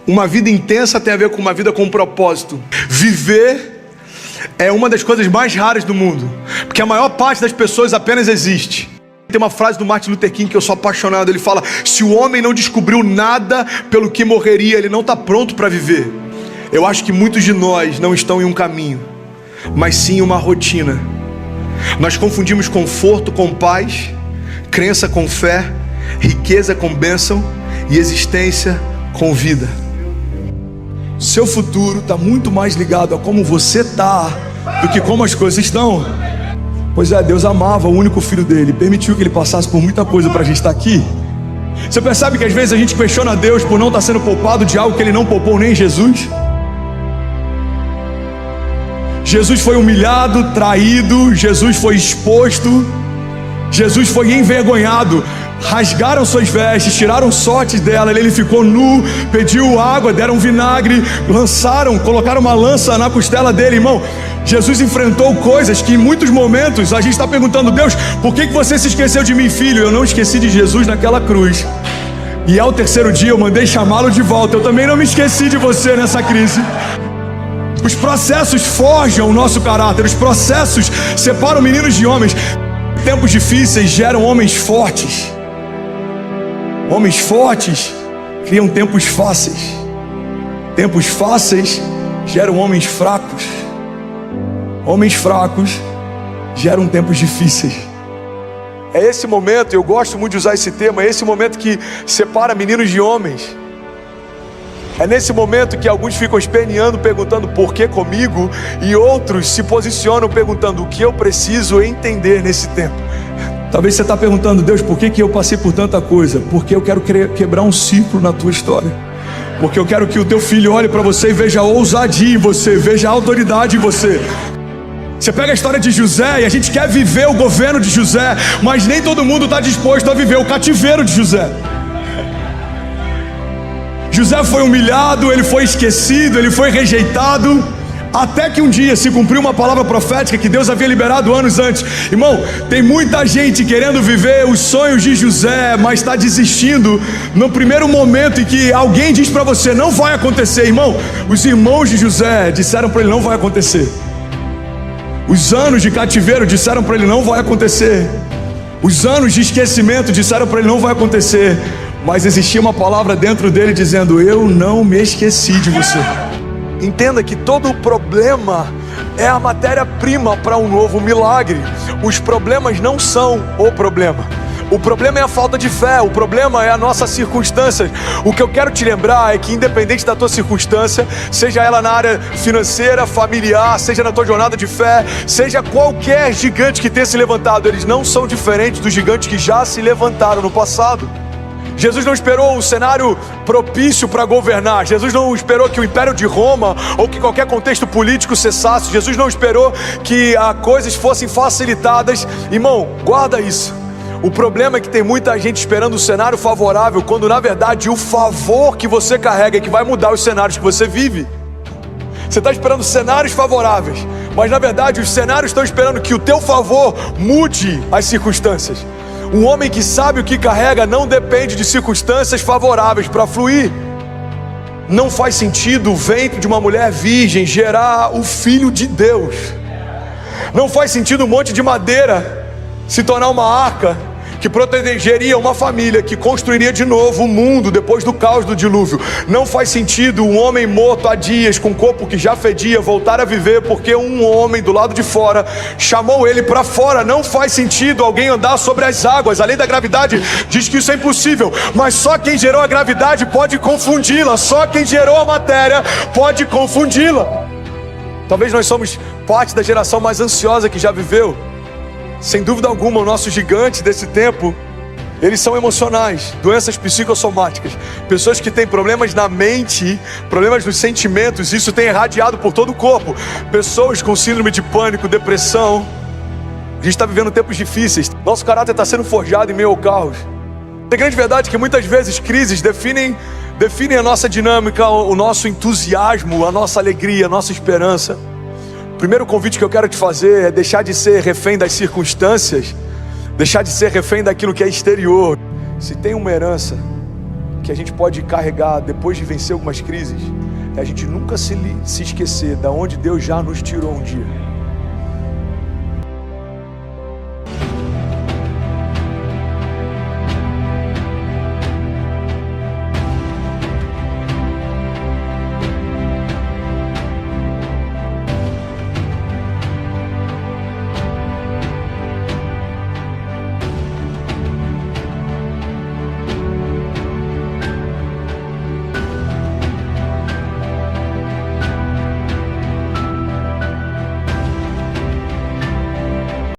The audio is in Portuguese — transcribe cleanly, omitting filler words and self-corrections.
Uma vida intensa tem a ver com uma vida com propósito. Viver é uma das coisas mais raras do mundo, porque a maior parte das pessoas apenas existe. Tem uma frase do Martin Luther King que eu sou apaixonado. Ele fala: se o homem não descobriu nada pelo que morreria, ele não está pronto para viver. Eu acho que muitos de nós não estão em um caminho, mas sim uma rotina. Nós confundimos conforto com paz, crença com fé, riqueza com bênção e existência com vida. Seu futuro está muito mais ligado a como você está do que como as coisas estão. Pois é, Deus amava o único filho dele, permitiu que ele passasse por muita coisa para a gente estar aqui. Você percebe que às vezes a gente questiona Deus por não estar sendo poupado de algo que ele não poupou nem Jesus? Jesus foi humilhado, traído, Jesus foi exposto, Jesus foi envergonhado. Rasgaram suas vestes, tiraram sortes dela, ele ficou nu, pediu água, deram vinagre, colocaram uma lança na costela dele, irmão. Jesus enfrentou coisas que em muitos momentos a gente está perguntando: Deus, por que você se esqueceu de mim, filho? Eu não esqueci de Jesus naquela cruz, e ao terceiro dia eu mandei chamá-lo de volta. Eu também não me esqueci de você nessa crise. Os processos forjam o nosso caráter, os processos separam meninos de homens. Tempos difíceis geram homens fortes. Homens fortes criam tempos fáceis. Tempos fáceis geram homens fracos. Homens fracos geram tempos difíceis. É esse momento, eu gosto muito de usar esse tema, é esse momento que separa meninos de homens. É nesse momento que alguns ficam esperneando, perguntando por que comigo, e outros se posicionam perguntando o que eu preciso entender nesse tempo. Talvez você está perguntando: Deus, por que eu passei por tanta coisa? Porque eu quero quebrar um ciclo na tua história. Porque eu quero que o teu filho olhe para você e veja a ousadia em você, veja a autoridade em você. Você pega a história de José e a gente quer viver o governo de José, mas nem todo mundo está disposto a viver o cativeiro de José. José foi humilhado, ele foi esquecido, ele foi rejeitado, até que um dia se cumpriu uma palavra profética que Deus havia liberado anos antes. Irmão, tem muita gente querendo viver os sonhos de José, mas está desistindo no primeiro momento em que alguém diz para você: não vai acontecer. Irmão, os irmãos de José disseram para ele: não vai acontecer. Os anos de cativeiro disseram para ele: não vai acontecer. Os anos de esquecimento disseram para ele: não vai acontecer. Mas existia uma palavra dentro dele dizendo: eu não me esqueci de você. Entenda que todo o problema é a matéria-prima para um novo milagre. Os problemas não são o problema. O problema é a falta de fé, o problema é a nossa circunstância. O que eu quero te lembrar é que, independente da tua circunstância, seja ela na área financeira, familiar, seja na tua jornada de fé, seja qualquer gigante que tenha se levantado, eles não são diferentes dos gigantes que já se levantaram no passado. Jesus não esperou o cenário propício para governar. Jesus não esperou que o Império de Roma ou que qualquer contexto político cessasse. Jesus não esperou que coisas fossem facilitadas. Irmão, guarda isso. O problema é que tem muita gente esperando o cenário favorável, quando na verdade o favor que você carrega é que vai mudar os cenários que você vive. Você está esperando cenários favoráveis, mas na verdade os cenários estão esperando que o teu favor mude as circunstâncias. Um homem que sabe o que carrega não depende de circunstâncias favoráveis para fluir. Não faz sentido o ventre de uma mulher virgem gerar o Filho de Deus. Não faz sentido um monte de madeira se tornar uma arca que protegeria uma família, que construiria de novo o mundo depois do caos do dilúvio. Não faz sentido um homem morto há dias, com um corpo que já fedia, voltar a viver porque um homem do lado de fora chamou ele para fora. Não faz sentido alguém andar sobre as águas. A lei da gravidade diz que isso é impossível, mas só quem gerou a gravidade pode confundi-la. Só quem gerou a matéria pode confundi-la. Talvez nós somos parte da geração mais ansiosa que já viveu. Sem dúvida alguma, os nossos gigantes desse tempo, eles são emocionais, doenças psicossomáticas, pessoas que têm problemas na mente, problemas nos sentimentos, isso tem irradiado por todo o corpo. Pessoas com síndrome de pânico, depressão. A gente está vivendo tempos difíceis, nosso caráter está sendo forjado em meio ao caos. A grande verdade é que muitas vezes crises definem a nossa dinâmica, o nosso entusiasmo, a nossa alegria, a nossa esperança. O primeiro convite que eu quero te fazer é deixar de ser refém das circunstâncias, deixar de ser refém daquilo que é exterior. Se tem uma herança, que a gente pode carregar depois de vencer algumas crises é a gente nunca se esquecer da onde Deus já nos tirou um dia.